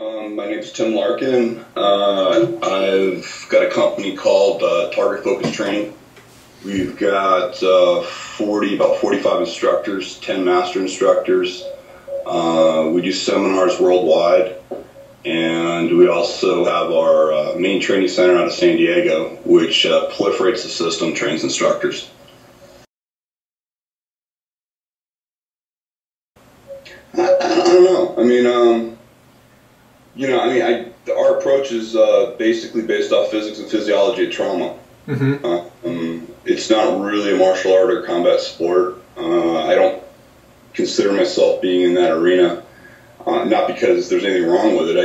My name's Tim Larkin. I've got a company called Target Focus Training. We've got about 45 instructors, 10 master instructors. We do seminars worldwide, and we also have our main training center out of San Diego, which proliferates the system, trains instructors. I don't know. Our approach is basically based off physics and physiology of trauma. It's not really a martial art or combat sport. I don't consider myself being in that arena, not because there's anything wrong with it.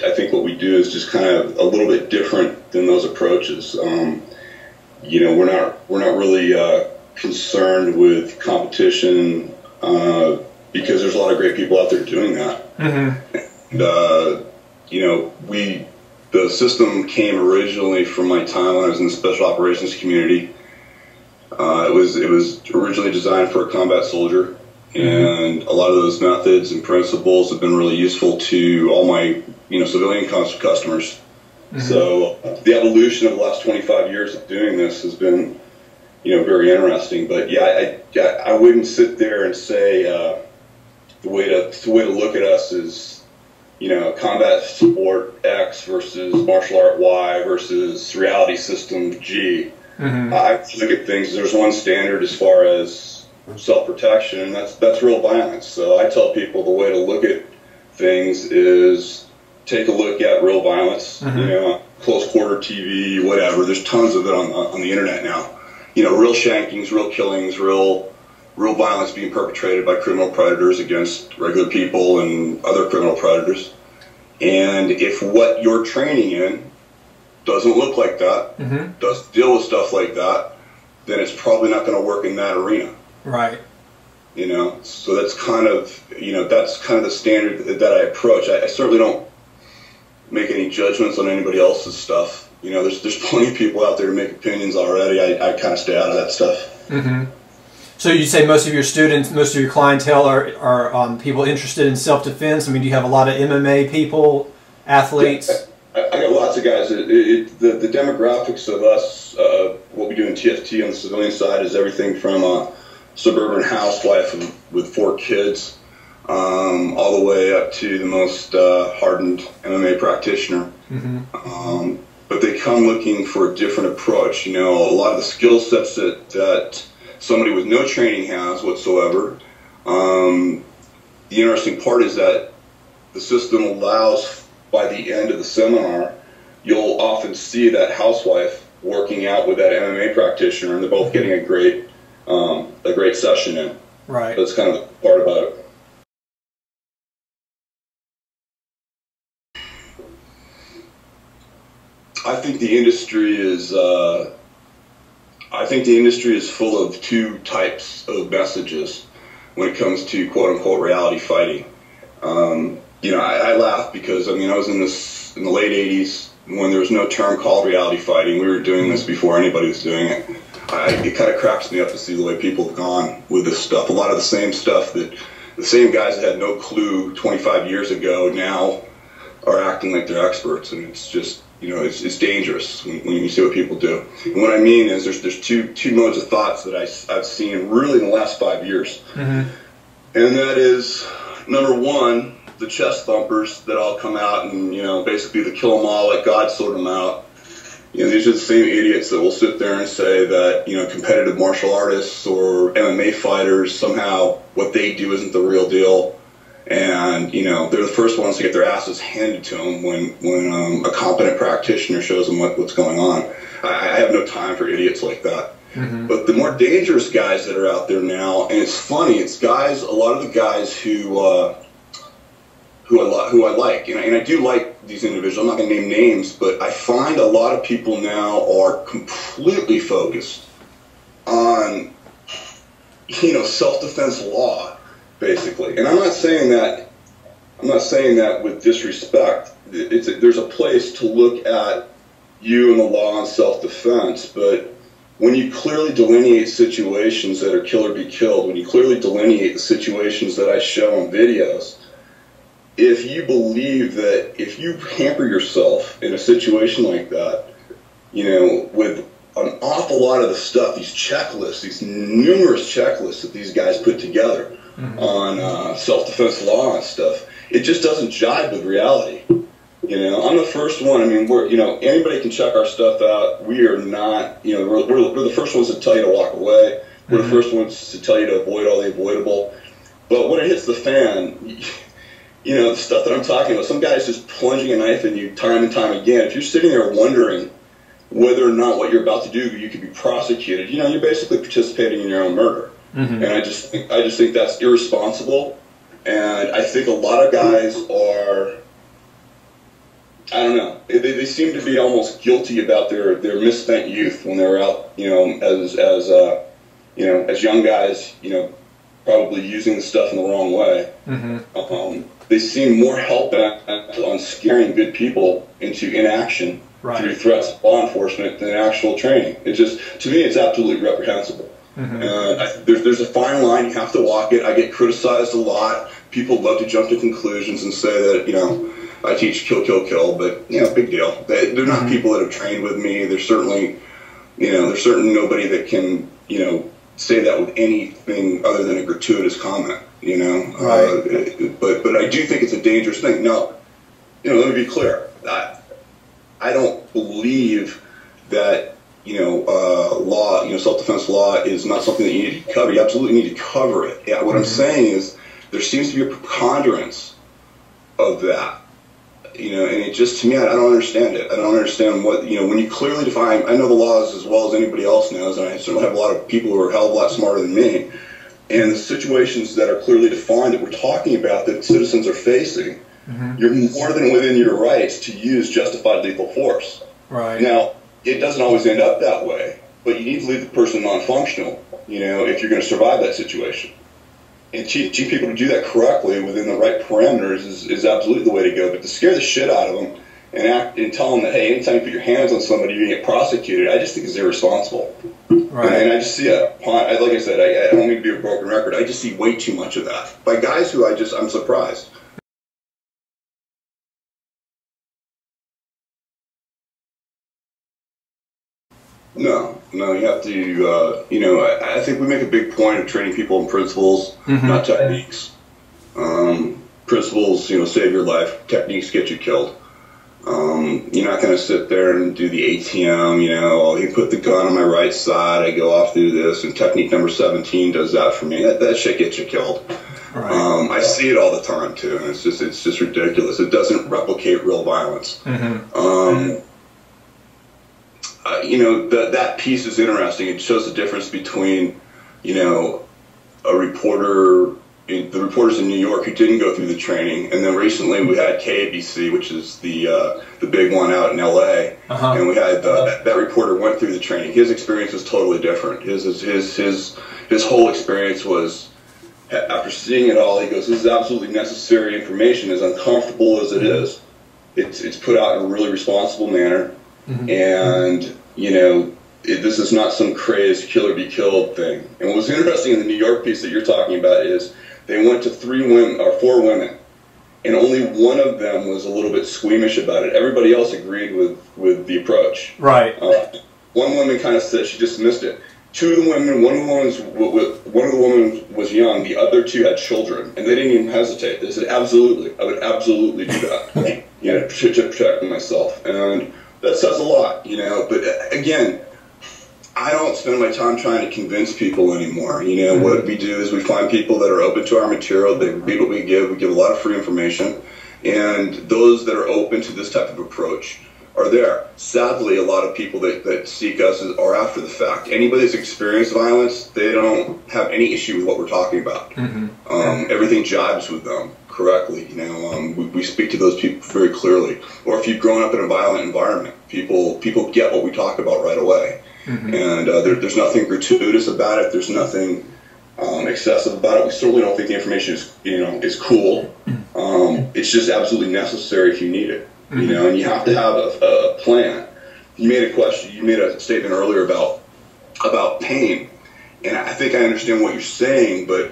I think what we do is just kind of a little bit different than those approaches. We're not really concerned with competition because there's a lot of great people out there doing that. And, the system came originally from my time when I was in the special operations community. It was originally designed for a combat soldier, and a lot of those methods and principles have been really useful to all my civilian customers. So the evolution of the last 25 years of doing this has been very interesting. But yeah, I wouldn't sit there and say the way to look at us is combat sport X versus martial art Y versus reality system G. I look at things, there's one standard as far as self-protection, and that's real violence. So I tell people the way to look at things is take a look at real violence, close quarter TV, whatever. There's tons of it on the internet now. Real shankings, real killings, real violence being perpetrated by criminal predators against regular people and other criminal predators. And if what you're training in doesn't look like that, doesn't deal with stuff like that, then it's probably not going to work in that arena. Right. So that's kind of, the standard that I approach. I certainly don't make any judgments on anybody else's stuff. There's plenty of people out there who make opinions already. I kind of stay out of that stuff. So you say most of your students, most of your clientele are people interested in self-defense. Do you have a lot of MMA people, athletes? Yeah, I got lots of guys. The demographics of us, what we do in TFT on the civilian side is everything from a suburban housewife with 4 kids all the way up to the most hardened MMA practitioner. But they come looking for a different approach. A lot of the skill sets that somebody with no training has whatsoever. The interesting part is that the system allows, by the end of the seminar, you'll often see that housewife working out with that MMA practitioner, and they're both getting a great session in. Right. That's kind of the part about it. I think the industry is full of 2 types of messages when it comes to quote-unquote reality fighting. I laugh because, I was in the late 80s when there was no term called reality fighting. We were doing this before anybody was doing it. It kind of cracks me up to see the way people have gone with this stuff. A lot of the same stuff that the same guys that had no clue 25 years ago now are acting like they're experts, and it's just, it's dangerous when you see what people do. And what I mean is there's two modes of thoughts that I've seen really in the last 5 years. And that is, number one, the chest thumpers that all come out and, basically the kill them all like God sorted them out. These are the same idiots that will sit there and say that, competitive martial artists or MMA fighters, somehow what they do isn't the real deal. And, they're the first ones to get their asses handed to them when a competent practitioner shows them what's going on. I have no time for idiots like that. But the more dangerous guys that are out there now, and it's funny, it's guys, a lot of the guys who I like, and I do like these individuals. I'm not going to name names, but I find a lot of people now are completely focused on, self-defense law, basically. And I'm not saying that with disrespect. There's a place to look at you and the law on self-defense, but when you clearly delineate situations that are kill or be killed, when you clearly delineate the situations that I show on videos, if you believe that if you hamper yourself in a situation like that, with an awful lot of the stuff, these checklists, these numerous checklists that these guys put together on self-defense law and stuff, it just doesn't jive with reality. I'm the first one. I mean, anybody can check our stuff out. We are not, we're the first ones to tell you to walk away. We're the first ones to tell you to avoid all the avoidable. But when it hits the fan, the stuff that I'm talking about, some guy's just plunging a knife in you time and time again. If you're sitting there wondering whether or not what you're about to do, you could be prosecuted, you're basically participating in your own murder. And I just think that's irresponsible. And I think a lot of guys are, I don't know, they seem to be almost guilty about their misspent youth when they're out, as young guys, probably using the stuff in the wrong way. They seem more hell-bent on scaring good people into inaction through threats of law enforcement than actual training. It just, to me, it's absolutely reprehensible. There's a fine line. You have to walk it. I get criticized a lot. People love to jump to conclusions and say that, I teach kill, kill, kill, but, big deal. They're not people that have trained with me. There's certainly, there's certainly nobody that can, say that with anything other than a gratuitous comment, but I do think it's a dangerous thing. Now, let me be clear. I don't believe that, law, self-defense law is not something that you need to cover. You absolutely need to cover it. Yeah, what I'm saying is there seems to be a preponderance of that. And it just, to me, I don't understand it. I don't understand what, when you clearly define, I know the laws as well as anybody else knows, and I certainly have a lot of people who are a hell of a lot smarter than me, and the situations that are clearly defined that we're talking about that citizens are facing, you're more than within your rights to use justified lethal force. Right. Now, it doesn't always end up that way, but you need to leave the person non-functional, if you're going to survive that situation. And teaching people to do that correctly within the right parameters is absolutely the way to go. But to scare the shit out of them and tell them that, hey, anytime you put your hands on somebody, you're going to get prosecuted, I just think is irresponsible. Right. And I just see like I said, I don't mean to be a broken record. I just see way too much of that by guys who I'm surprised. No, you have to, I think we make a big point of training people in principles, not techniques. Principles, save your life. Techniques get you killed. You're not going to sit there and do the ATM, you put the gun on my right side, I go off through this, and technique number 17 does that for me. That shit gets you killed. Right. I see it all the time, too, and it's just ridiculous. It doesn't replicate real violence. That piece is interesting. It shows the difference between, a reporter, the reporters in New York who didn't go through the training, and then recently we had KABC, which is the big one out in L.A., and we had that reporter went through the training. His experience was totally different. His whole experience was, after seeing it all, he goes, this is absolutely necessary information, as uncomfortable as it is. It's put out in a really responsible manner. And, this is not some crazed kill or be killed thing. And what was interesting in the New York piece that you're talking about is they went to 4 women, and only one of them was a little bit squeamish about it. Everybody else agreed with the approach. Right. One woman kind of said she dismissed it. 2 of the women, one of the women was young, the other 2 had children, and they didn't even hesitate. They said, absolutely, I would absolutely do that, to protect myself. And that says a lot, but again, I don't spend my time trying to convince people anymore. What we do is we find people that are open to our material, they read what we give a lot of free information, and those that are open to this type of approach are there. Sadly, a lot of people that seek us are after the fact. Anybody that's experienced violence, they don't have any issue with what we're talking about. Everything jives with them correctly. We speak to those people very clearly. Or if you've grown up in a violent environment, people get what we talk about right away. And there's nothing gratuitous about it. There's nothing excessive about it. We certainly don't think the information is cool. It's just absolutely necessary if you need it. And you have to have a plan. You made a statement earlier about pain, and I think I understand what you're saying, but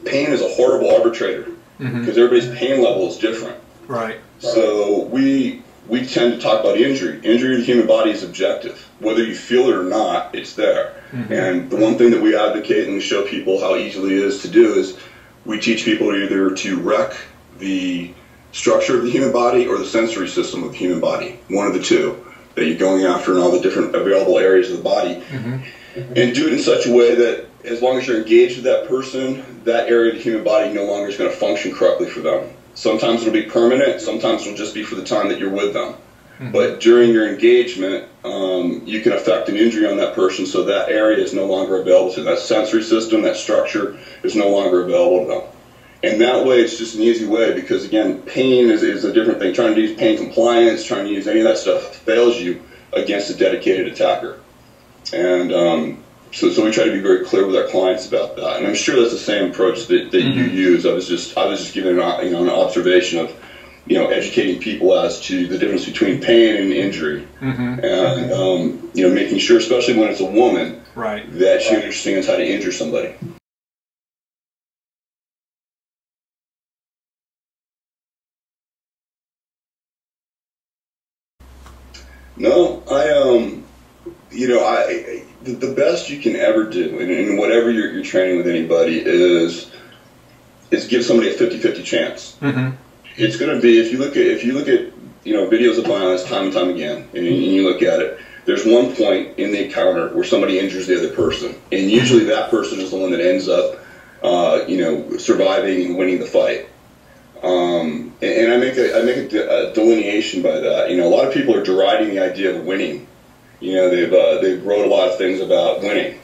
pain is a horrible arbitrator. because everybody's pain level is different. Right. So we tend to talk about injury. Injury to the human body is objective. Whether you feel it or not, it's there. And the one thing that we advocate and we show people how easily it is to do is we teach people either to wreck the structure of the human body or the sensory system of the human body, one of the two that you're going after in all the different available areas of the body, and do it in such a way that as long as you're engaged with that person, that area of the human body no longer is going to function correctly for them. Sometimes it'll be permanent, sometimes it'll just be for the time that you're with them. But during your engagement, you can affect an injury on that person so that area is no longer available to them. That sensory system, that structure is no longer available to them. And that way, it's just an easy way because, again, pain is a different thing. Trying to use pain compliance, trying to use any of that stuff fails you against a dedicated attacker. And so we try to be very clear with our clients about that. And I'm sure that's the same approach that you use. I was just giving an observation of, educating people as to the difference between pain and injury, and making sure, especially when it's a woman, that she understands how to injure somebody. No, the best you can ever do, and whatever you're training with anybody, is give somebody a 50-50 chance. It's going to be, if you look at videos of violence time and time again, and you look at it, there's one point in the encounter where somebody injures the other person, and usually that person is the one that ends up, surviving and winning the fight. And I make a delineation by that. A lot of people are deriding the idea of winning. They've wrote a lot of things about winning.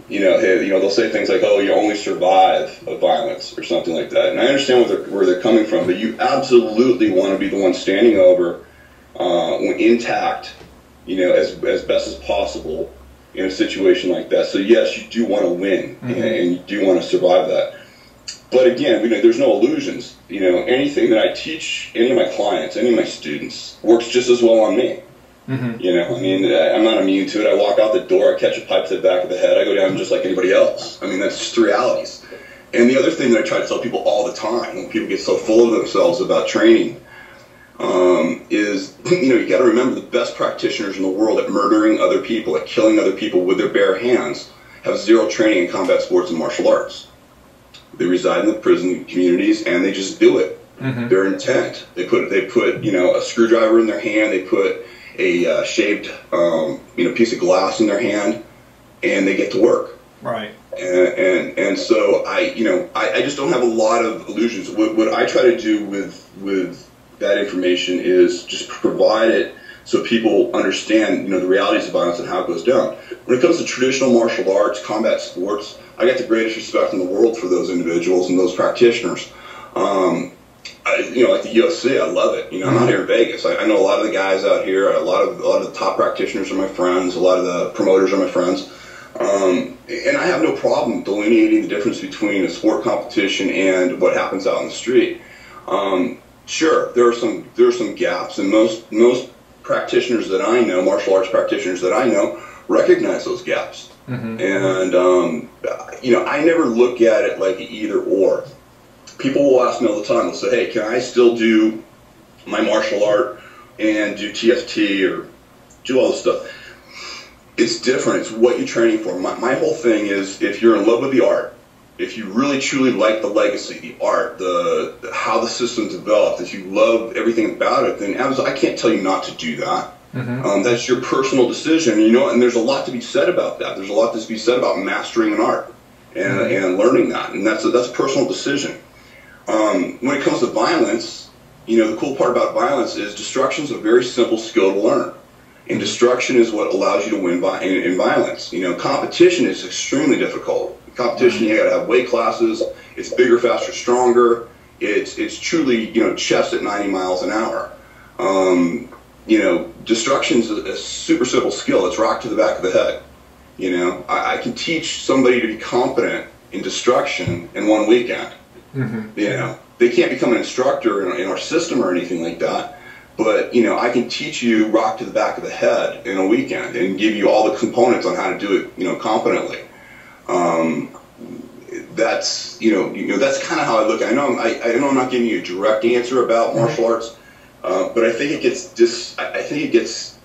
They'll say things like, "Oh, you only survive a violence" or something like that. And I understand where they're coming from, but you absolutely want to be the one standing over, intact, as best as possible in a situation like that. So yes, you do want to win, and you do want to survive that. But again, there's no illusions. Anything that I teach any of my clients, any of my students, works just as well on me. I'm not immune to it. I walk out the door, I catch a pipe to the back of the head, I go down just like anybody else. That's just the realities. And the other thing that I try to tell people all the time, when people get so full of themselves about training, is, you got to remember the best practitioners in the world at murdering other people, at killing other people with their bare hands, have zero training in combat sports and martial arts. They reside in the prison communities and they just do it. Their intent. They put a screwdriver in their hand. They put a shaved piece of glass in their hand, and they get to work. Right. And so I just don't have a lot of illusions. What I try to do with that information is just provide it so people understand the realities of violence and how it goes down. When it comes to traditional martial arts, combat sports, I got the greatest respect in the world for those individuals and those practitioners. Like the UFC, I love it. I'm out here in Vegas. I know a lot of the guys out here. A lot of the top practitioners are my friends. A lot of the promoters are my friends. And I have no problem delineating the difference between a sport competition and what happens out in the street. Sure, there are some gaps, and most practitioners that I know, martial arts practitioners that I know, recognize those gaps. And I never look at it like either or. People will ask me all the time, they'll say, "Hey, can I still do my martial art and do TFT or do all this stuff?" It's different. It's what you're training for. My whole thing is, if you're in love with the art, if you really truly like the legacy, the art, how the system developed, if you love everything about it, then I can't tell you not to do that. That's your personal decision, and there's a lot to be said about that. There's a lot to be said about mastering an art and learning that, and that's a personal decision. When it comes to violence, the cool part about violence is destruction is a very simple skill to learn. And destruction is what allows you to win in violence. Competition is extremely difficult. Competition, you got to have weight classes. It's bigger, faster, stronger. It's truly, chess at 90 miles an hour. Destruction is a super simple skill. It's rock to the back of the head. I can teach somebody to be competent in destruction in one weekend. They can't become an instructor in our system or anything like that. But, I can teach you rock to the back of the head in a weekend and give you all the components on how to do it, competently. that's that's kind of how I look at it. I know I'm not giving you a direct answer about martial arts, but I think it gets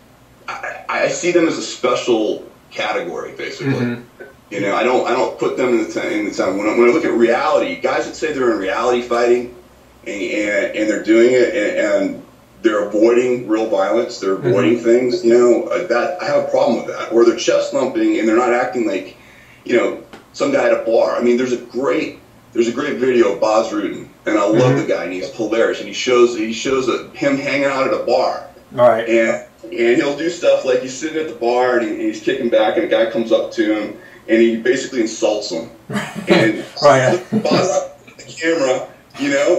I see them as a special category, basically. I don't put them in the time. When I look at reality, guys that say they're in reality fighting and they're doing it and they're avoiding real violence, they're avoiding things, that I have a problem with that. Or they're chest thumping and they're not acting like, some guy at a bar. I mean, there's a great video of Boz Rutan, and I love the guy, and he's hilarious, and he shows him hanging out at a bar. All right. And he'll do stuff like he's sitting at the bar and he's kicking back, and a guy comes up to him and he basically insults him. And Boz at the camera,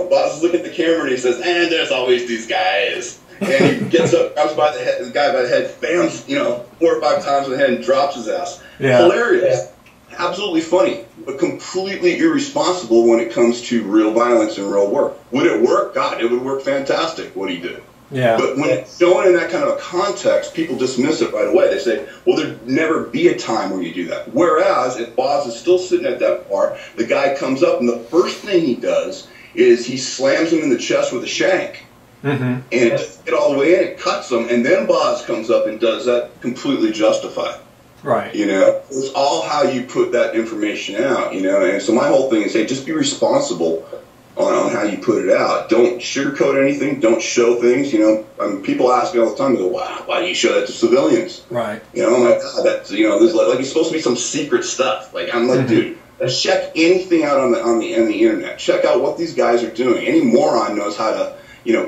Boz is looking at the camera and he says, "And there's always these guys." And he gets up, grabs the guy by the head, bams, 4 or 5 times on the head, and drops his ass. Yeah. Hilarious. Absolutely funny, but completely irresponsible when it comes to real violence and real work. Would it work? God, it would work fantastic, what he did. Yeah. But when it's shown in that kind of a context, people dismiss it right away. They say, well, there'd never be a time where you do that. Whereas, if Boz is still sitting at that bar, the guy comes up, and the first thing he does is he slams him in the chest with a shank. And it doesn't get all the way in, it cuts him, and then Boz comes up and does that completely justified. Right. It's all how you put that information out, and so my whole thing is, hey, just be responsible on how you put it out. Don't sugarcoat anything. Don't show things. People ask me all the time, they go, "Wow, why do you show that to civilians?" Right. I'm like, God, that's there's like it's supposed to be some secret stuff. Like I'm like, dude, check anything out on the internet. Check out what these guys are doing. Any moron knows how to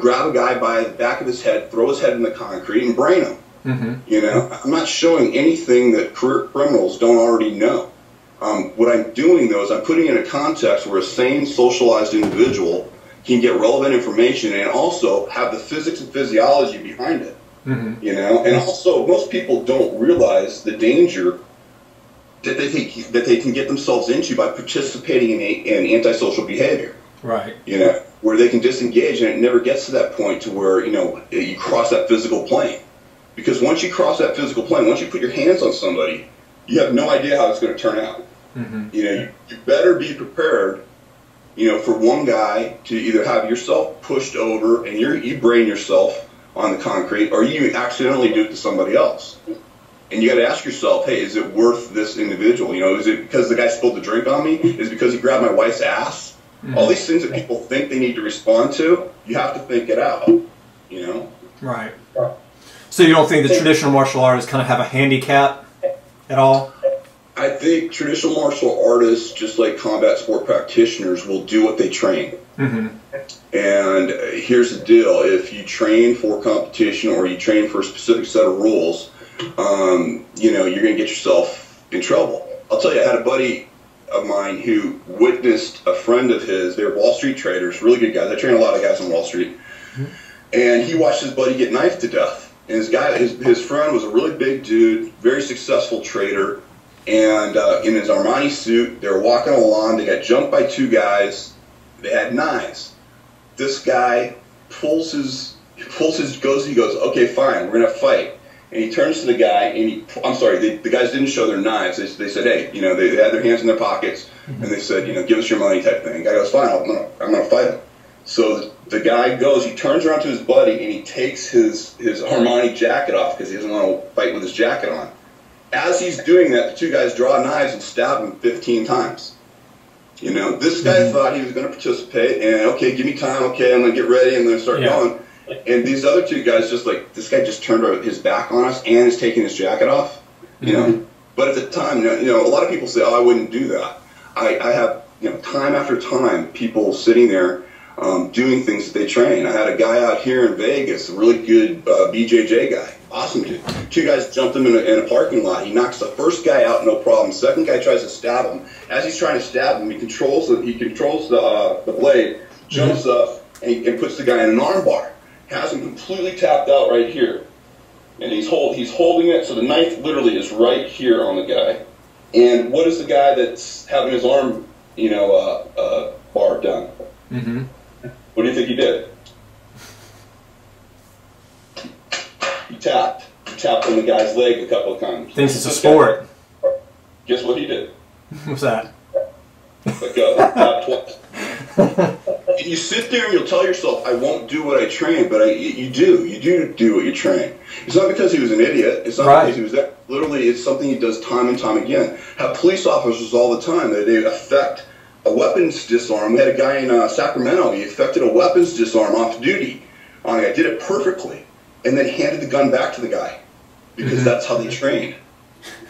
grab a guy by the back of his head, throw his head in the concrete, and brain him. I'm not showing anything that career criminals don't already know. What I'm doing, though, is I'm putting it in a context where a sane, socialized individual can get relevant information and also have the physics and physiology behind it. And also, most people don't realize the danger that they can get themselves into by participating in antisocial behavior. Right. Where they can disengage, and it never gets to that point to where you cross that physical plane. Because once you cross that physical plane, once you put your hands on somebody, you have no idea how it's going to turn out. You better be prepared, for one guy to either have yourself pushed over and you brain yourself on the concrete, or you accidentally do it to somebody else. And you got to ask yourself, hey, is it worth this individual? Is it because the guy spilled the drink on me? Is it because he grabbed my wife's ass? All these things that people think they need to respond to, you have to think it out. Right. So you don't think the traditional martial artists kind of have a handicap at all? I think traditional martial artists, just like combat sport practitioners, will do what they train. And here's the deal. If you train for competition or you train for a specific set of rules, you're going to get yourself in trouble. I'll tell you, I had a buddy of mine who witnessed a friend of his. They were Wall Street traders, really good guys. I train a lot of guys on Wall Street. And he watched his buddy get knifed to death. And his friend was a really big dude, very successful trader. And in his Armani suit, they were walking along. They got jumped by 2 guys. They had knives. This guy he goes, okay, fine, we're gonna fight. And he turns to the guy, and the guys didn't show their knives. They said, hey, they had their hands in their pockets, and they said, give us your money type thing. The guy goes, fine, I'm gonna fight him. So the guy goes, he turns around to his buddy, and he takes his Armani jacket off because he doesn't want to fight with his jacket on. As he's doing that, the 2 guys draw knives and stab him 15 times. This guy thought he was going to participate, and okay, give me time, okay, I'm going to get ready, I'm going to start going. And these other 2 guys this guy just turned his back on us and is taking his jacket off, But at the time, a lot of people say, oh, I wouldn't do that. I have, time after time, people sitting there doing things that they train. I had a guy out here in Vegas, a really good BJJ guy. Awesome dude. 2 guys jumped him in a parking lot. He knocks the first guy out, no problem. Second guy tries to stab him. As he's trying to stab him, he controls the blade, jumps up, and puts the guy in an arm bar. Has him completely tapped out right here. And he's holding it, so the knife literally is right here on the guy. And what is the guy that's having his arm, bar done? What do you think he did? He tapped on the guy's leg a couple of times. Thinks it's a sport. Guess what he did? What's that? Like twice. You sit there and you'll tell yourself, I won't do what I train, but you do what you train. It's not because he was an idiot. It's not because he was that. Literally, it's something he does time and time again. Have police officers all the time that they affect a weapons disarm. We had a guy in Sacramento. He effected a weapons disarm off duty on a guy. Did it perfectly, and then handed the gun back to the guy because that's how they train.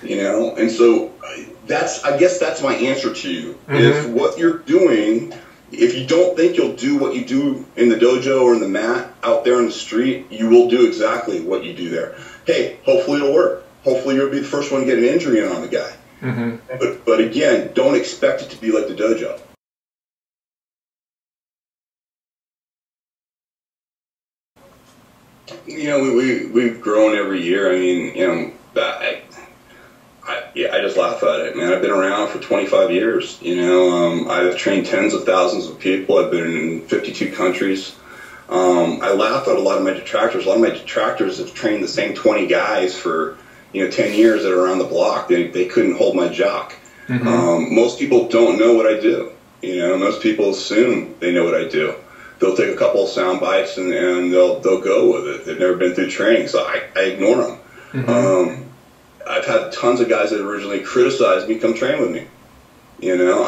You know, and so I guess that's my answer to you. If what you're doing, if you don't think you'll do what you do in the dojo or in the mat out there on the street, you will do exactly what you do there. Hey, hopefully it'll work. Hopefully you'll be the first one to get an injury on the guy. But again, don't expect it to be like the dojo. You know, we've grown every year. I mean, you know, I just laugh at it, man. I've been around for 25 years. You know, I've trained tens of thousands of people. I've been in 52 countries. I laugh at a lot of my detractors. A lot of my detractors have trained the same 20 guys for, you know, 10 years that are around the block. They couldn't hold my jock. Most people don't know what I do. You know, most people assume they know what I do. They'll take a couple of sound bites and they'll go with it. They've never been through training, so I ignore them. I've had tons of guys that originally criticized me come train with me. You know,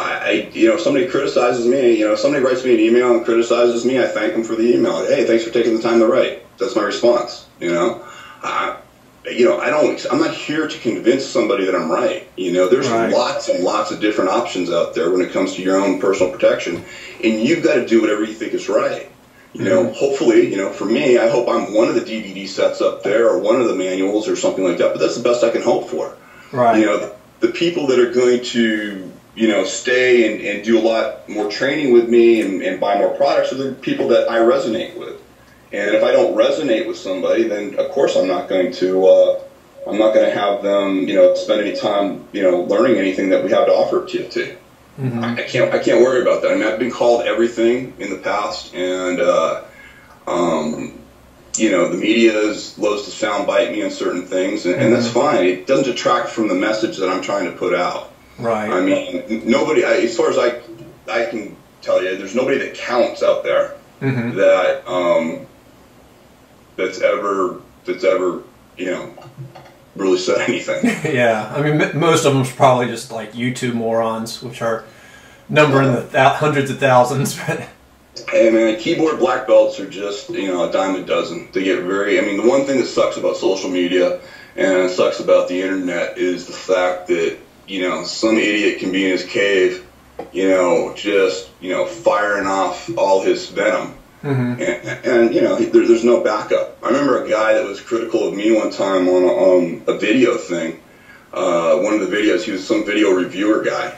you know, if somebody criticizes me, you know, if somebody writes me an email and criticizes me, I thank them for the email. Hey, thanks for taking the time to write. That's my response. You know, I'm not here to convince somebody that I'm right. You know, there's lots and lots of different options out there when it comes to your own personal protection, and you've got to do whatever you think is right. You know, hopefully, you know, for me, I hope I'm one of the DVD sets up there or one of the manuals or something like that, but that's the best I can hope for. You know, the people that are going to, you know, stay and do a lot more training with me and buy more products are the people that I resonate with. And if I don't resonate with somebody, then of course I'm not going to have them, you know, spend any time, you know, learning anything that we have to offer at TFT. I can't worry about that. I mean, I've been called everything in the past, and you know, the media loves to soundbite me on certain things, and that's fine. It doesn't detract from the message that I'm trying to put out. I mean, nobody, as far as I can tell you, there's nobody that counts out there that that's ever you know, really said anything. Yeah, I mean, most of them's probably just like YouTube morons, which are numbering the hundreds of thousands. Hey man, keyboard black belts are just, you know, a dime a dozen. They get very, I mean, the one thing that sucks about social media and sucks about the internet is the fact that, you know, some idiot can be in his cave, you know, just, you know, firing off all his venom. And you know, there's no backup. I remember a guy that was critical of me one time on a video thing. One of the videos, he was some video reviewer guy,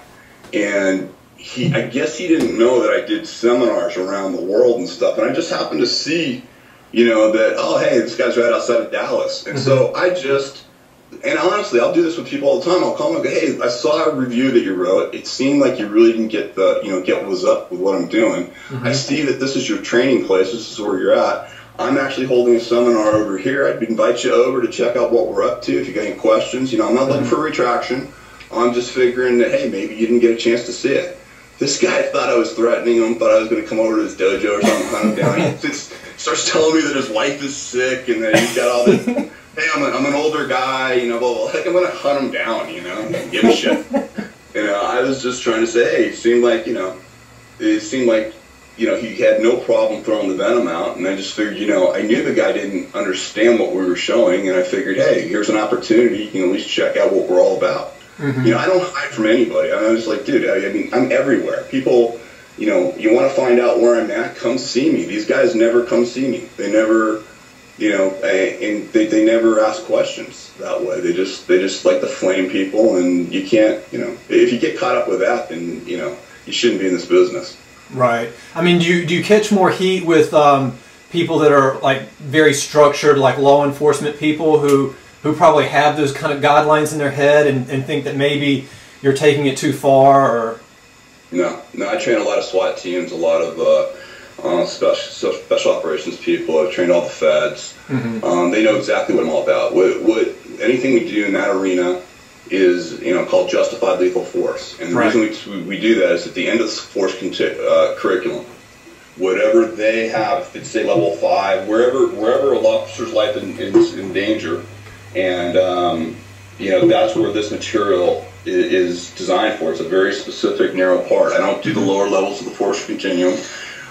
and I guess he didn't know that I did seminars around the world and stuff, and I just happened to see, you know, that, oh hey, this guy's right outside of Dallas, and so I just, and honestly, I'll do this with people all the time. I'll call them and go, hey, I saw a review that you wrote. It seemed like you really didn't get what was up with what I'm doing. I see that this is your training place. This is where you're at. I'm actually holding a seminar over here. I'd invite you over to check out what we're up to. If you got any questions, you know, I'm not looking for a retraction. I'm just figuring that, hey, maybe you didn't get a chance to see it. This guy thought I was threatening him, thought I was going to come over to his dojo or something, hunt him down. He starts telling me that his wife is sick and that he's got all this. Hey, I'm an older guy, you know, blah, blah, blah. Heck, I'm going to hunt him down, you know, give a shit. You know, I was just trying to say, hey, it seemed like, you know, he had no problem throwing the venom out, and I just figured, you know, I knew the guy didn't understand what we were showing, and I figured, hey, here's an opportunity, you can at least check out what we're all about. You know, I don't hide from anybody. I'm just like, dude, I mean, I'm everywhere. People, you know, you want to find out where I'm at, come see me. These guys never come see me. They never... You know, and they never ask questions that way. They just like to flame people, and you can't, you know, if you get caught up with that, then, you know, you shouldn't be in this business. Right. I mean, do you catch more heat with people that are like very structured, like law enforcement people who probably have those kind of guidelines in their head and think that maybe you're taking it too far? Or No, I train a lot of SWAT teams, a lot of special operations people. I've trained all the feds. They know exactly what I'm all about. What anything we do in that arena, is, called justified lethal force. And the reason we do that is at the end of the force curriculum, whatever they have, if it's say level 5, wherever an officer's life is in danger, and that's where this material is designed for. It's a very specific, narrow part. I don't do the lower levels of the force continuum.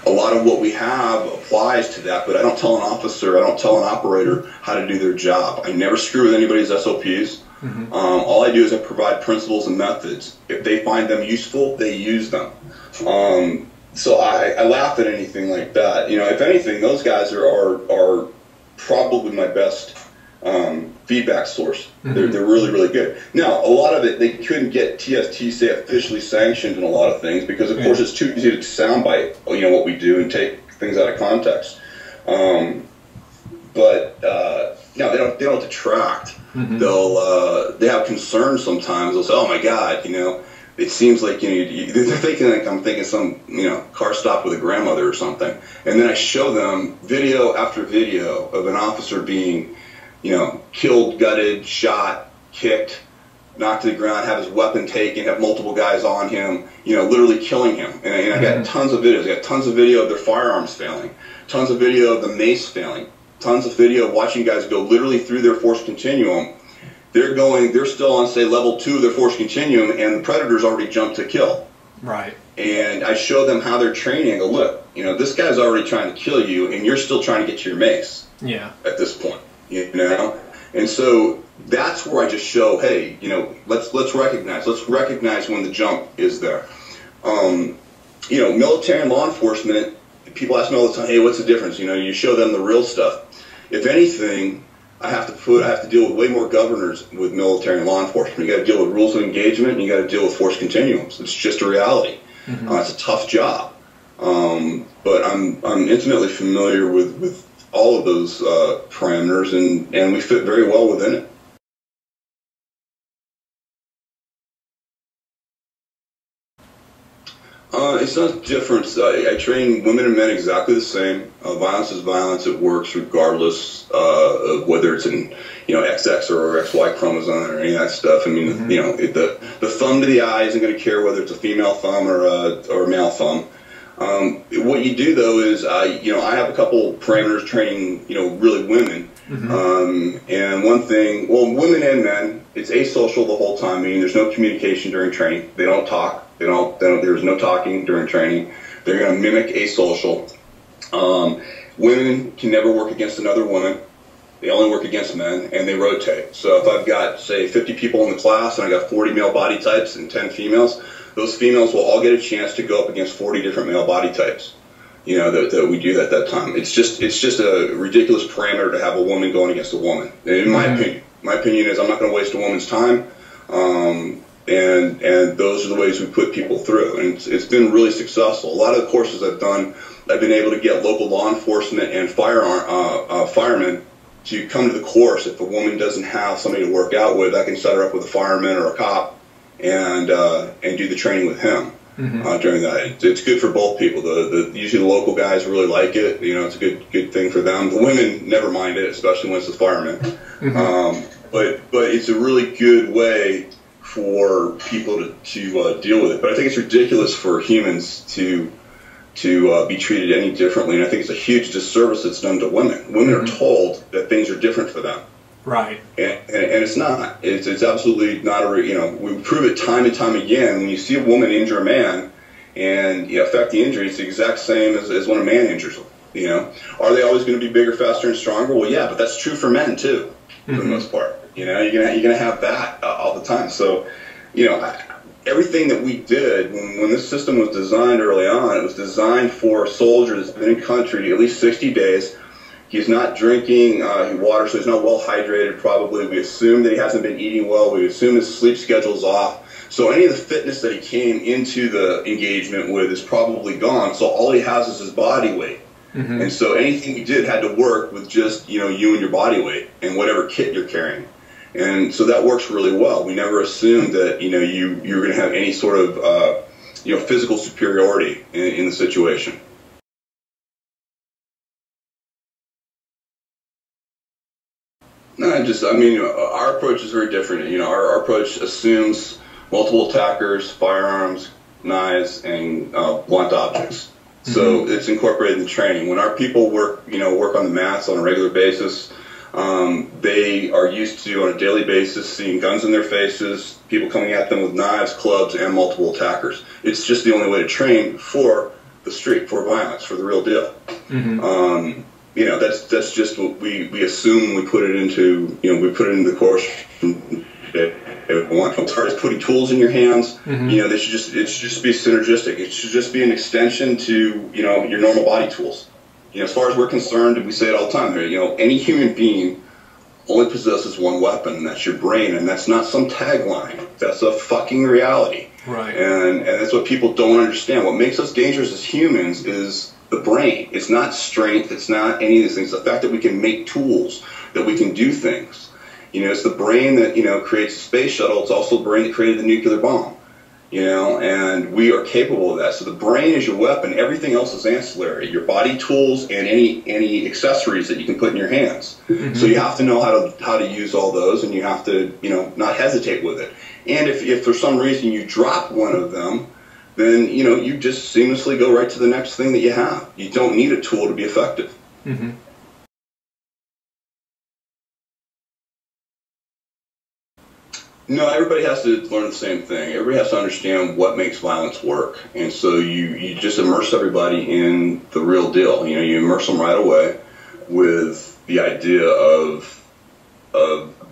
A lot of what we have applies to that, but I don't tell an officer, I don't tell an operator how to do their job. I never screw with anybody's SOPs. All I do is I provide principles and methods. If they find them useful, they use them. So I laugh at anything like that. If anything, those guys are probably my best feedback source. They're really, really good. Now, a lot of it, they couldn't get TST, say, officially sanctioned in a lot of things because, of course, it's too easy to soundbite, what we do and take things out of context. But they don't detract. They have concerns sometimes. They'll say, "Oh my God, it seems like they're thinking like I'm thinking some car stop with a grandmother or something." And then I show them video after video of an officer being killed, gutted, shot, kicked, knocked to the ground, have his weapon taken, have multiple guys on him, literally killing him. And I got tons of videos. I got tons of video of their firearms failing, tons of video of the mace failing, tons of video of watching guys go literally through their force continuum. They're still on, say, level 2 of their force continuum, and the predator's already jumped to kill. Right. And I show them how they're training. I go, look, this guy's already trying to kill you, and you're still trying to get to your mace. Yeah. At this point. And so that's where I just show, hey, let's recognize when the jump is there. Military and law enforcement, people ask me all the time, hey, what's the difference? You show them the real stuff. If anything, I have to deal with way more governors with military and law enforcement. You got to deal with rules of engagement, and you got to deal with force continuums. It's just a reality. It's a tough job, but I'm intimately familiar with all of those parameters, and we fit very well within it. It's not different. I train women and men exactly the same. Violence is violence. It works regardless of whether it's an XX or XY chromosome or any of that stuff. I mean, the thumb to the eye isn't going to care whether it's a female thumb or a male thumb. What you do though is I have a couple parameters training really women. And one thing, well, women and men, it's asocial the whole time. Meaning there's no communication during training. They don't talk. There's no talking during training. They're going to mimic asocial. Women can never work against another woman. They only work against men, and they rotate. So if I've got, say, 50 people in the class, and I got 40 male body types and 10 females, those females will all get a chance to go up against 40 different male body types. That we do at that time. It's just a ridiculous parameter to have a woman going against a woman. In my opinion is I'm not going to waste a woman's time. And those are the ways we put people through, and it's been really successful. A lot of the courses I've done, I've been able to get local law enforcement and firemen to come to the course. If a woman doesn't have somebody to work out with, I can set her up with a fireman or a cop and do the training with him during that. It's good for both people. Usually the local guys really like it. It's a good thing for them. The women never mind it, especially when it's the firemen. But it's a really good way for people to deal with it. But I think it's ridiculous for humans to be treated any differently, and I think it's a huge disservice that's done to women. Women are told that things are different for them. Right. And it's not. It's absolutely not we prove it time and time again. When you see a woman injure a man and affect the injury, it's the exact same as when a man injures them. Are they always going to be bigger, faster, and stronger? Well, yeah, but that's true for men too, for the most part. You're gonna have that all the time. So, everything that we did when this system was designed early on, it was designed for a soldier that's been in country at least 60 days. He's not drinking water, so he's not well hydrated. Probably, we assume that he hasn't been eating well. We assume his sleep schedule's off. So any of the fitness that he came into the engagement with is probably gone. So all he has is his body weight. And so anything we did had to work with just you and your body weight and whatever kit you're carrying. And so that works really well. We never assumed that you're going to have any sort of physical superiority in the situation. No, I mean, our approach is very different. You know, our approach assumes multiple attackers, firearms, knives, and blunt objects. So it's incorporated in the training. When our people work on the mats on a regular basis, they are used to, on a daily basis, seeing guns in their faces, people coming at them with knives, clubs, and multiple attackers. It's just the only way to train for the street, for violence, for the real deal. You know, that's just what we assume when we put it into, we put it into the course. As far as putting tools in your hands, you know, it should just be synergistic. It should just be an extension to, your normal body tools. You know, as far as we're concerned, and we say it all the time, any human being only possesses one weapon, and that's your brain, and that's not some tagline. That's a fucking reality. Right. And that's what people don't understand. What makes us dangerous as humans is the brain. It's not strength. It's not any of these things. The fact that we can make tools, that we can do things. You know, it's the brain that, creates the space shuttle. It's also the brain that created the nuclear bomb. And we are capable of that. So the brain is your weapon. Everything else is ancillary. Your body tools and any accessories that you can put in your hands. So you have to know how to use all those, and you have to, not hesitate with it. And if for some reason you drop one of them, then, you just seamlessly go right to the next thing that you have. You don't need a tool to be effective. No, everybody has to learn the same thing. Everybody has to understand what makes violence work. And so you just immerse everybody in the real deal. You immerse them right away with the idea of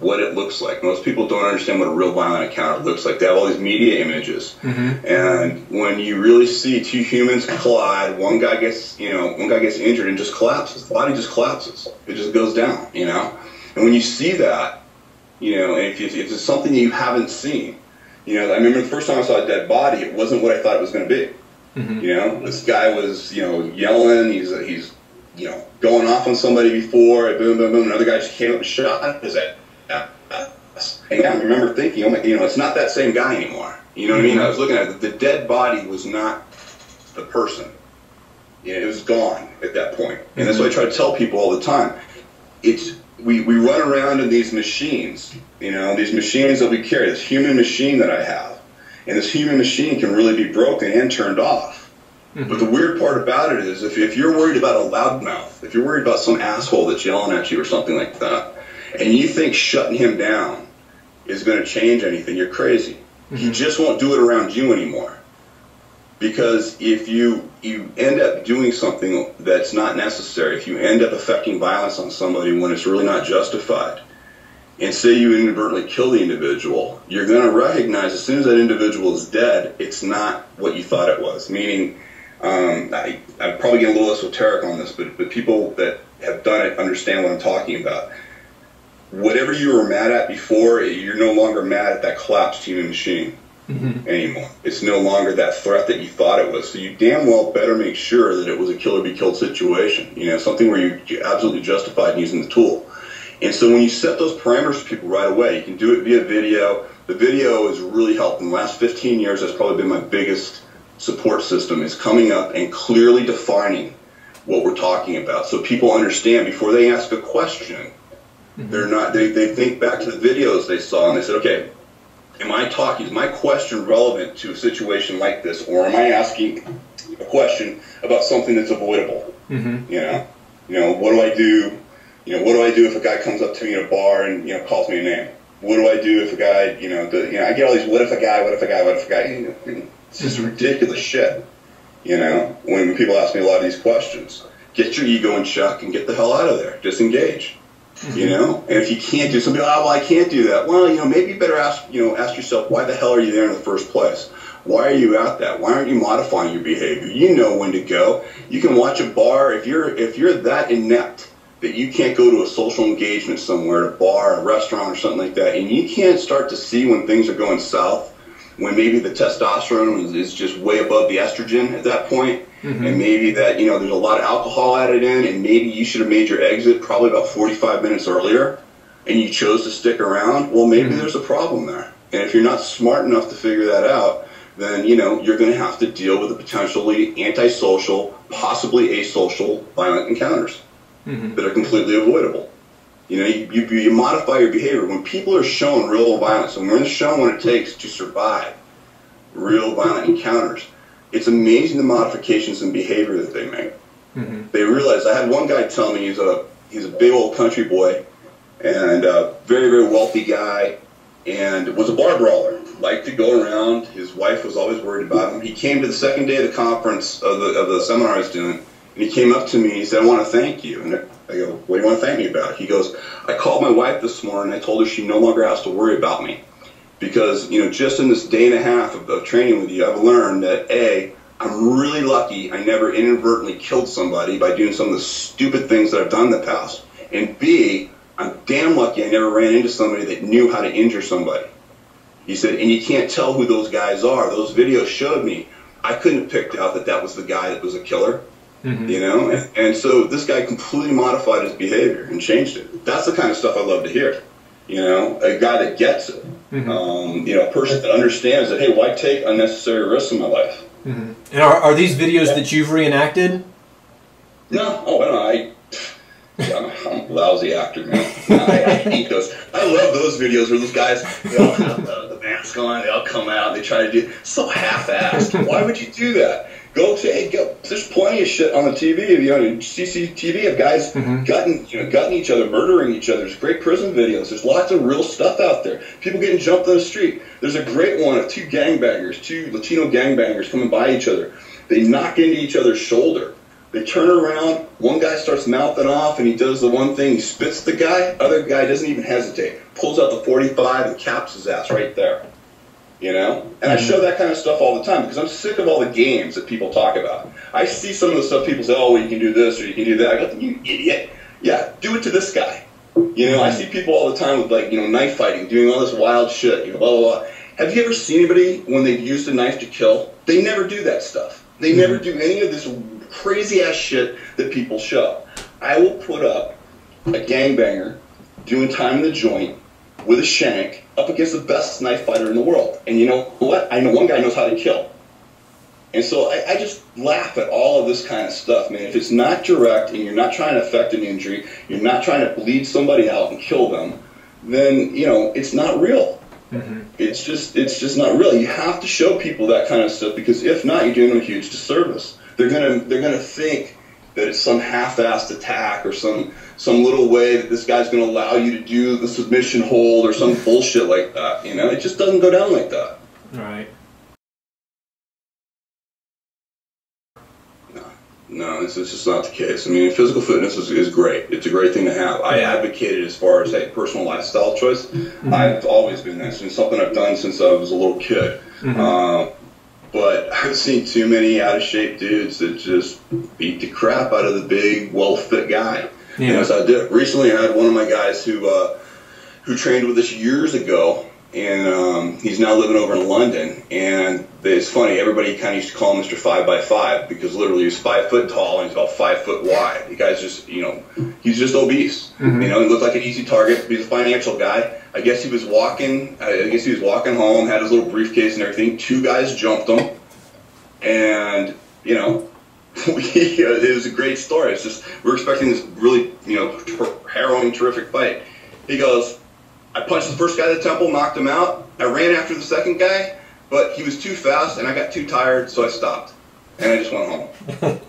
what it looks like. Most people don't understand what a real violent encounter looks like. They have all these media images. And when you really see two humans collide, one guy gets injured and just collapses. The body just collapses. It just goes down, And when you see that, and if it's something you haven't seen, I remember the first time I saw a dead body, it wasn't what I thought it was going to be. This guy was, yelling, he's going off on somebody before, boom, boom, boom, another guy just came up and shot his ass. And I remember thinking, it's not that same guy anymore. You know what I mean? I was looking at it, the dead body was not the person. It was gone at that point. And that's what I try to tell people all the time. We run around in these machines, these machines that we carry, this human machine that I have. And this human machine can really be broken and turned off. But the weird part about it is if you're worried about a loudmouth, if you're worried about some asshole that's yelling at you or something like that, and you think shutting him down is going to change anything, you're crazy. He just won't do it around you anymore. Because if you end up doing something that's not necessary, if you end up affecting violence on somebody when it's really not justified, and say you inadvertently kill the individual, you're going to recognize as soon as that individual is dead, it's not what you thought it was. Meaning, I'm probably getting a little esoteric on this, but people that have done it understand what I'm talking about. Whatever you were mad at before, you're no longer mad at that collapsed human machine. Anymore. It's no longer that threat that you thought it was. So you damn well better make sure that it was a kill or be killed situation. Something where you're absolutely justified in using the tool. And so when you set those parameters for people right away, you can do it via video. The video has really helped. In the last 15 years, that's probably been my biggest support system, is coming up and clearly defining what we're talking about. So people understand before they ask a question, they think back to the videos they saw and they said, okay, is my question relevant to a situation like this, or am I asking a question about something that's avoidable? What do I do? What do I do if a guy comes up to me in a bar and calls me a name? What do I do if a guy, I get all these what if a guy? It's just ridiculous shit. When people ask me a lot of these questions, get your ego in check and get the hell out of there. Disengage. And if you can't do something, I can't do that. Well, maybe you better ask yourself, why the hell are you there in the first place? Why are you at that? Why aren't you modifying your behavior? You know when to go. You can watch a bar. If you're that inept that you can't go to a social engagement somewhere, a bar, a restaurant, or something like that, and you can't start to see when things are going south, when maybe the testosterone is just way above the estrogen at that point, and maybe that, there's a lot of alcohol added in, and maybe you should have made your exit probably about 45 minutes earlier, and you chose to stick around, well, maybe there's a problem there. And if you're not smart enough to figure that out, then, you're going to have to deal with the potentially antisocial, possibly asocial, violent encounters that are completely avoidable. You know, you modify your behavior. When people are shown real violence, and when they're shown what it takes to survive real violent encounters, it's amazing the modifications in behavior that they make. They realize, I had one guy tell me, he's a big old country boy, and a very, very wealthy guy, and was a bar brawler. Liked to go around. His wife was always worried about him. He came to the second day of the conference, of the seminar I was doing, and he came up to me and he said, I want to thank you. And I go, what do you want to thank me about? He goes, I called my wife this morning. I told her she no longer has to worry about me. Because, you know, just in this day and a half of training with you, I've learned that, A, I'm really lucky I never inadvertently killed somebody by doing some of the stupid things that I've done in the past. And B, I'm damn lucky I never ran into somebody that knew how to injure somebody. He said, and you can't tell who those guys are. Those videos showed me. I couldn't have picked out that that was the guy that was a killer. You know? And so this guy completely modified his behavior and changed it. That's the kind of stuff I love to hear. You know, a guy that gets it. You know, a person that understands that, hey, why take unnecessary risks in my life? And are these videos that you've reenacted? No. Oh, no, I'm a lousy actor, man. I hate those. I love those videos where those guys, they all have the mask on, they all come out, they try to do so half-assed. Why would you do that? Go say, go. There's plenty of shit on the TV, you know, CCTV of guys gutting each other, murdering each other. There's great prison videos. There's lots of real stuff out there. People getting jumped on the street. There's a great one of two Latino gangbangers coming by each other. They knock into each other's shoulder. They turn around, one guy starts mouthing off, and he does the one thing, he spits the guy, other guy doesn't even hesitate, pulls out the 45 and caps his ass right there, you know? And I show that kind of stuff all the time, because I'm sick of all the games that people talk about. I see some of the stuff people say, oh, well, you can do this, or you can do that. I go, you idiot. Yeah, do it to this guy. You know, I see people all the time with, like, you know, knife fighting, doing all this wild shit, you know, blah, blah, blah. Have you ever seen anybody, when they've used a knife to kill, they never do that stuff. They never do any of this crazy-ass shit that people show. I will put up a gangbanger doing time in the joint with a shank up against the best knife fighter in the world. And you know what? I know one guy knows how to kill. And so I just laugh at all of this kind of stuff, man. If it's not direct and you're not trying to affect an injury, you're not trying to bleed somebody out and kill them, then, you know, it's not real. It's just not real. You have to show people that kind of stuff, because if not, you're doing them a huge disservice. They're gonna think that it's some half-assed attack or some little way that this guy's gonna allow you to do the submission hold or some bullshit like that. You know, it just doesn't go down like that. Right. No, it's just not the case. I mean, physical fitness is great. It's a great thing to have. I advocate it as far as a personal lifestyle choice. I've always been this. It's something I've done since I was a little kid. But I've seen too many out-of-shape dudes that just beat the crap out of the big, well-fit guy. You know, so I did. Recently, I had one of my guys who trained with us years ago, and he's now living over in London. And it's funny, everybody kind of used to call him Mr. 5x5, because literally he's 5 foot tall and he's about 5 foot wide. The guy's just, you know, he's just obese. You know, he looked like an easy target. He's a financial guy. I guess he was walking home, had his little briefcase and everything. 2 guys jumped him, and, you know, it was a great story. It's just, we're expecting this really, you know, harrowing, terrific fight. He goes, I punched the first guy in the temple, knocked him out. I ran after the second guy, but he was too fast, and I got too tired, so I stopped. And I just went home.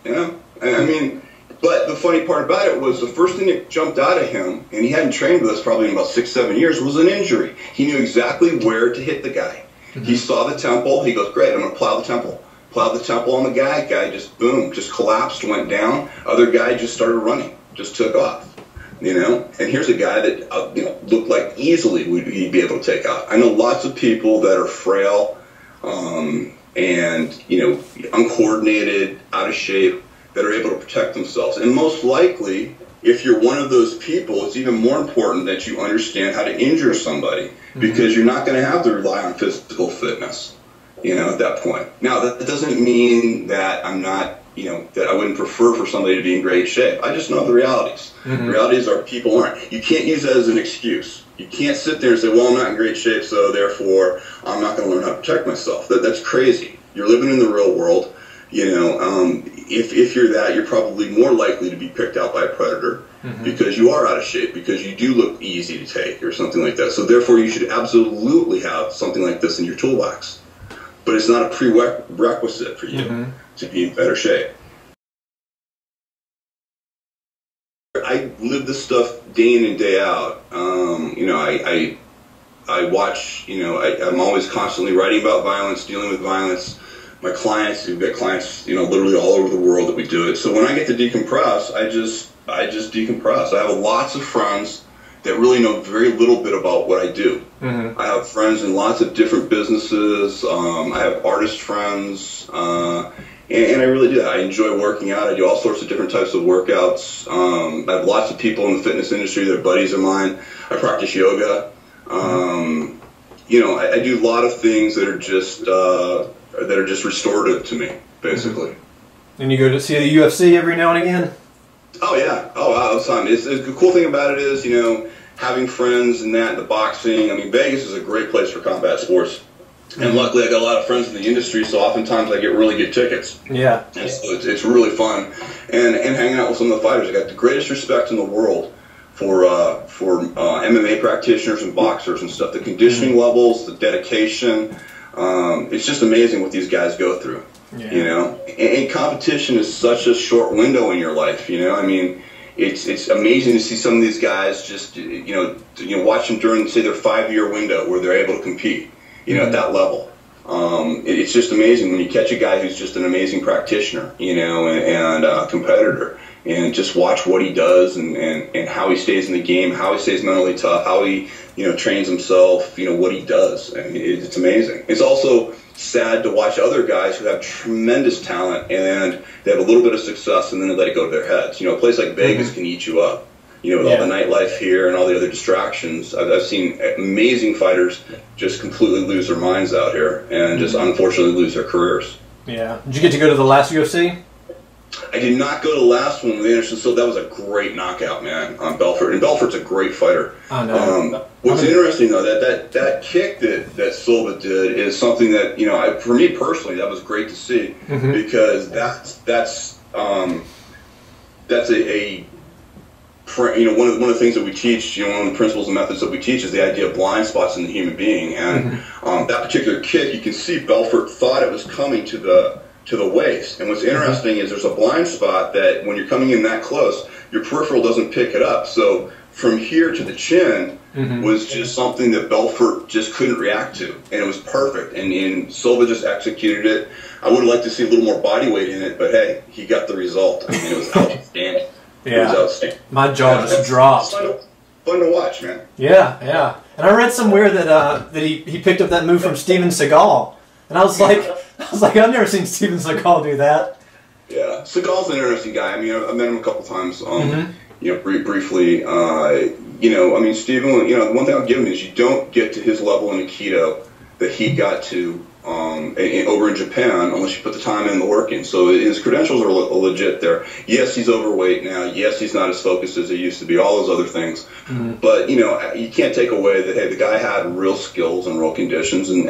You know? I mean, but the funny part about it was the first thing that jumped out at him, and he hadn't trained with us probably in about 6-7 years, was an injury. He knew exactly where to hit the guy. He saw the temple. He goes, great, I'm going to plow the temple. Plowed the temple on the guy. Guy just, boom, just collapsed, went down. Other guy just started running, just took off. You know, and here's a guy that you know, looked like easily he'd be able to take out. I know lots of people that are frail and, you know, uncoordinated, out of shape, that are able to protect themselves. And most likely, if you're one of those people, it's even more important that you understand how to injure somebody, because you're not going to have to rely on physical fitness, you know, at that point. Now, that doesn't mean that I'm not, you know, that I wouldn't prefer for somebody to be in great shape. I just know the realities. The realities are people aren't. You can't use that as an excuse. You can't sit there and say, well, I'm not in great shape, so therefore I'm not going to learn how to protect myself. That's crazy. You're living in the real world. You know, if you're that, you're probably more likely to be picked out by a predator. because you are out of shape, because you do look easy to take or something like that. So therefore you should absolutely have something like this in your toolbox. But it's not a prerequisite for you to be in better shape. I live this stuff day in and day out. You know, I watch, you know, I'm always constantly writing about violence, dealing with violence. My clients, we've got clients, you know, literally all over the world that we do it. So when I get to decompress, I just decompress. I have lots of friends that really know very little bit about what I do. I have friends in lots of different businesses. I have artist friends, and I really do. I enjoy working out. I do all sorts of different types of workouts. I have lots of people in the fitness industry that are buddies of mine. I practice yoga. You know, I do a lot of things that are just restorative to me, basically. And you go to see the UFC every now and again? Oh yeah, all the time. It's the cool thing about it is, you know, having friends and that, the boxing. I mean, Vegas is a great place for combat sports, and luckily I got a lot of friends in the industry, so oftentimes I get really good tickets. Yeah, and so it's really fun, and hanging out with some of the fighters. I got the greatest respect in the world for MMA practitioners and boxers and stuff. The conditioning levels, the dedication. It's just amazing what these guys go through. Yeah. You know, and competition is such a short window in your life. You know, I mean, it's amazing to see some of these guys just watch them during, say, their 5-year window where they're able to compete. You know, at that level. It's just amazing when you catch a guy who's just an amazing practitioner. You know, and a competitor, and just watch what he does and how he stays in the game, how he stays mentally tough, how he trains himself. You know what he does. I mean, it's amazing. It's also sad to watch other guys who have tremendous talent and they have a little bit of success and then they let it go to their heads. You know, a place like Vegas can eat you up. You know, with all the nightlife here and all the other distractions. I've seen amazing fighters just completely lose their minds out here and just unfortunately lose their careers. Yeah. Did you get to go to the last UFC? I did not go to the last one with Anderson Silva. That was a great knockout, man, on Belfort. And Belfort's a great fighter. I know. What's interesting, though, that kick that Silva did is something that, you know, for me personally, that was great to see because that's one of the things that we teach, you know, one of the principles and methods that we teach is the idea of blind spots in the human being. And that particular kick, you can see Belfort thought it was coming to the waist. And what's interesting is there's a blind spot that when you're coming in that close, your peripheral doesn't pick it up. So from here to the chin was just something that Belfort just couldn't react to. And it was perfect. And Silva just executed it. I would have liked to see a little more body weight in it, but hey, he got the result. I mean, it was outstanding. It was outstanding. My jaw just dropped. Fun to watch, man. Yeah, yeah. And I read somewhere that he picked up that move from Steven Seagal. And I was like, I've never seen Steven Seagal do that. Yeah, Seagal's an interesting guy. I mean, I've met him a couple times. You know, briefly. You know, I mean, Steven. You know, the one thing I'll give him is you don't get to his level in Aikido that he got to over in Japan unless you put the time in and the work in. So his credentials are legit there. Yes, he's overweight now. Yes, he's not as focused as he used to be. All those other things. But you know, you can't take away that hey, the guy had real skills and real conditions, and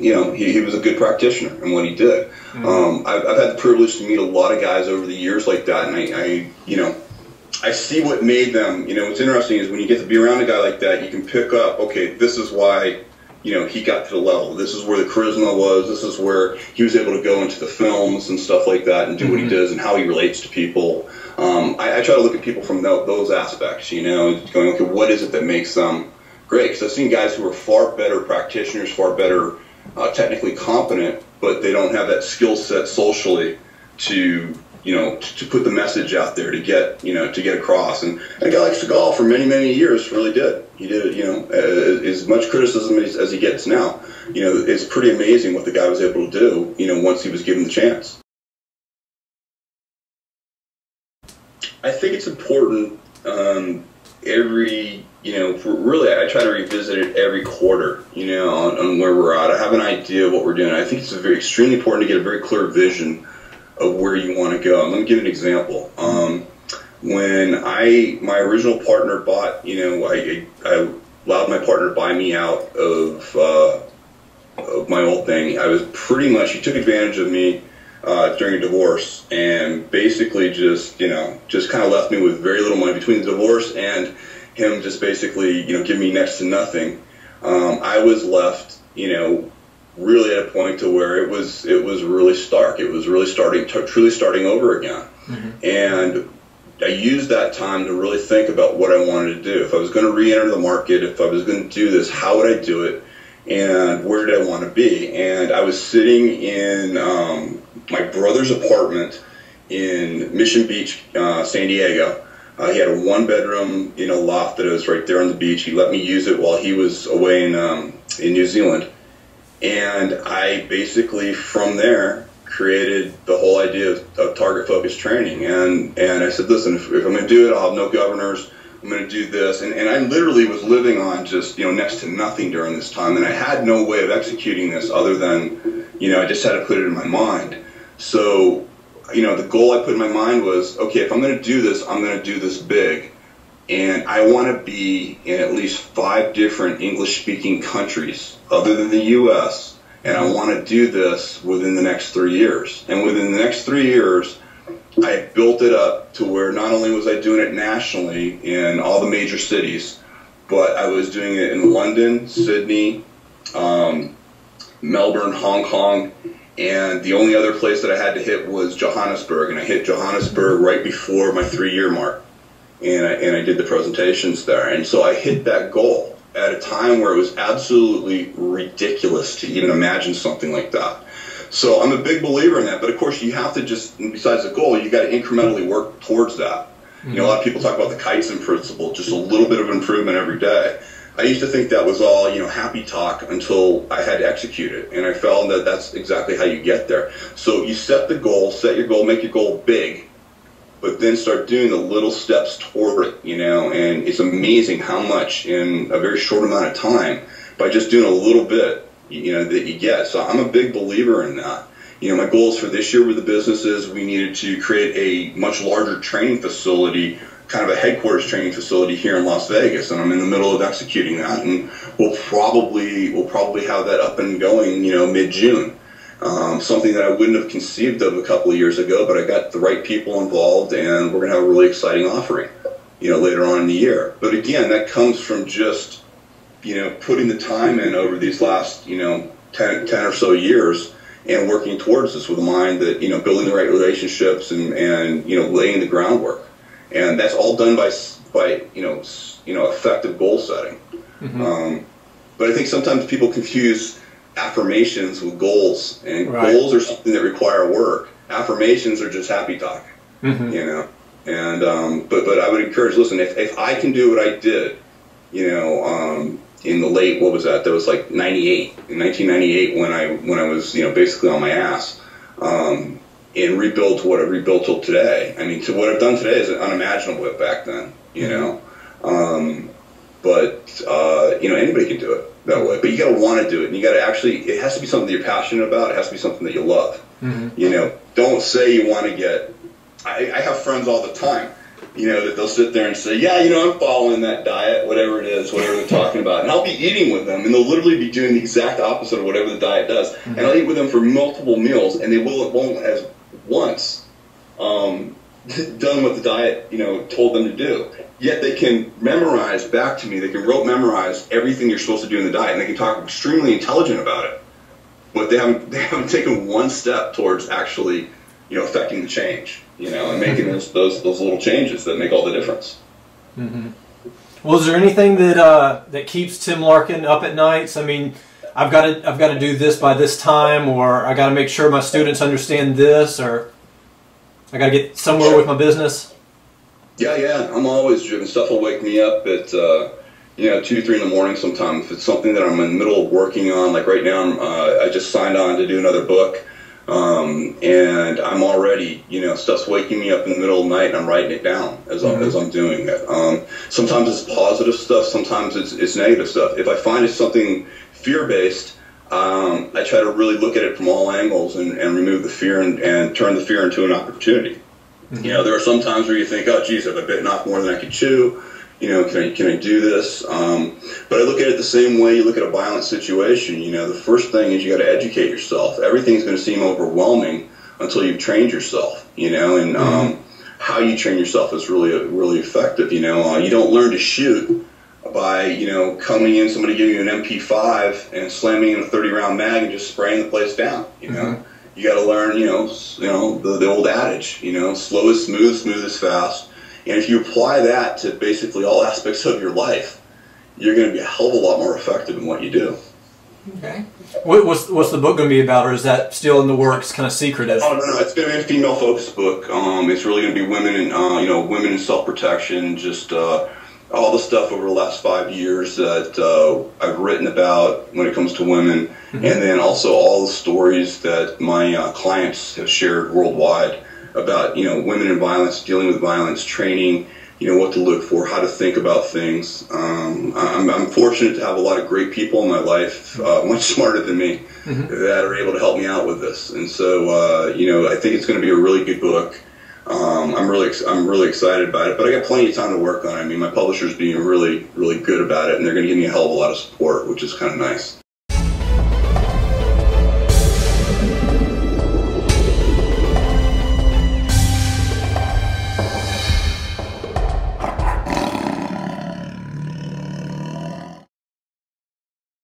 you know, he was a good practitioner in what he did. I've had the privilege to meet a lot of guys over the years like that, and I you know, I see what made them. You know, what's interesting is when you get to be around a guy like that, you can pick up. Okay, this is why. You know, he got to the level. This is where the charisma was. This is where he was able to go into the films and stuff like that and do what he does and how he relates to people. I try to look at people from those aspects, you know, going, okay, what is it that makes them great? Because I've seen guys who are far better practitioners, far better technically competent, but they don't have that skill set socially to, you know, to put the message out there to get, you know, to get across. And a guy like Seagal for many, many years really did. He did, you know, as much criticism as he gets now. You know, it's pretty amazing what the guy was able to do, you know, once he was given the chance. I think it's important really I try to revisit it every quarter, you know, on where we're at. I have an idea of what we're doing. I think it's extremely important to get a very clear vision of where you want to go. And let me give you an example. When my original partner bought, you know, I allowed my partner to buy me out of my old thing. I was pretty much, he took advantage of me during a divorce, and basically just kind of left me with very little money between the divorce and him just basically giving me next to nothing. I was left really at a point to where it was really stark. It was really truly starting over again. And I used that time to really think about what I wanted to do. If I was going to re-enter the market, if I was going to do this, how would I do it, and where did I want to be? And I was sitting in my brother's apartment in Mission Beach, San Diego. He had a one-bedroom loft that was right there on the beach. He let me use it while he was away in New Zealand. And I basically, from there, created the whole idea of target-focused training. And I said, listen, if I'm going to do it, I'll have no governors. I'm going to do this. And I literally was living on just, next to nothing during this time. And I had no way of executing this other than, I just had to put it in my mind. So, the goal I put in my mind was, okay, if I'm going to do this, I'm going to do this big. And I want to be in at least 5 different English-speaking countries other than the U.S., and I want to do this within the next 3 years. And within the next 3 years, I built it up to where not only was I doing it nationally in all the major cities, but I was doing it in London, Sydney, Melbourne, Hong Kong, and the only other place that I had to hit was Johannesburg, and I hit Johannesburg right before my 3-year mark, and I did the presentations there. And so I hit that goal at a time where it was absolutely ridiculous to even imagine something like that. So I'm a big believer in that, but of course you have to besides the goal, you got to incrementally work towards that. A lot of people talk about the Kaizen principle, just a little bit of improvement every day. I used to think that was all, happy talk until I had to execute it, and I found that that's exactly how you get there. So you set the goal, make your goal big, but then start doing the little steps toward it, and it's amazing how much in a very short amount of time, by just doing a little bit, that you get. So I'm a big believer in that. My goals for this year with the business is we needed to create a much larger training facility, kind of a headquarters training facility here in Las Vegas, and I'm in the middle of executing that, and we'll probably have that up and going, mid-June. Something that I wouldn't have conceived of a couple of years ago, but I got the right people involved, and we're going to have a really exciting offering, later on in the year. But again, that comes from just, putting the time in over these last, 10 or so years, and working towards this with a mind that, building the right relationships and laying the groundwork. And that's all done by effective goal setting. But I think sometimes people confuse affirmations with goals, and goals are something that require work. Affirmations are just happy talk, And but I would encourage, listen, if I can do what I did, in the late, what was that? That was like 1998 when I was basically on my ass, and rebuild to what I rebuilt till today. I mean, to what I've done today is unimaginable back then, But anybody can do it that way. But you got to want to do it, and you got to actually. It has to be something that you're passionate about. It has to be something that you love. Don't say you want to get. I have friends all the time, that they'll sit there and say, yeah, I'm following that diet, whatever it is, whatever they're talking about, and I'll be eating with them, and they'll literally be doing the exact opposite of whatever the diet does, and I'll eat with them for multiple meals, and they won't as once done what the diet, told them to do. Yet they can memorize back to me, they can rote memorize everything you're supposed to do in the diet, and they can talk extremely intelligent about it. But they haven't taken one step towards actually, affecting the change, and making those little changes that make all the difference. Well, is there anything that keeps Tim Larkin up at nights? I mean, I've got to do this by this time, or I got to make sure my students understand this, or I got to get somewhere with my business. Yeah, I'm always driven. Stuff will wake me up at 2, 3 in the morning sometimes. If it's something that I'm in the middle of working on, like right now, I just signed on to do another book, and I'm already, stuff's waking me up in the middle of the night, and I'm writing it down as I'm doing it. Sometimes it's positive stuff, sometimes it's negative stuff. If I find it's something fear-based, I try to really look at it from all angles and remove the fear and turn the fear into an opportunity. There are some times where you think, oh, geez, have I bitten off more than I could chew? Can I do this? But I look at it the same way you look at a violent situation. The first thing is you got to educate yourself. Everything's going to seem overwhelming until you've trained yourself, you know, and how you train yourself is really effective. You know, you don't learn to shoot by, you know, coming in, somebody giving you an MP5 and slamming in a 30-round mag and just spraying the place down. You know, you got to learn, you know, the old adage, you know, slow is smooth, smooth is fast. And if you apply that to basically all aspects of your life, you're going to be a hell of a lot more effective in what you do. Okay. What's the book going to be about, or is that still in the works, kind of secretive? Oh no, it's going to be a female-focused book. It's really going to be women and you know, women in self-protection. Just all the stuff over the last 5 years that I've written about when it comes to women, and then also all the stories that my clients have shared worldwide about, you know, women in violence, dealing with violence, training, you know, what to look for, how to think about things. I'm fortunate to have a lot of great people in my life, much smarter than me, that are able to help me out with this. And so, you know, I think it's going to be a really good book. I'm really excited about it, but I got plenty of time to work on it. I mean, my publisher's being really good about it, and they're going to give me a hell of a lot of support, which is kind of nice.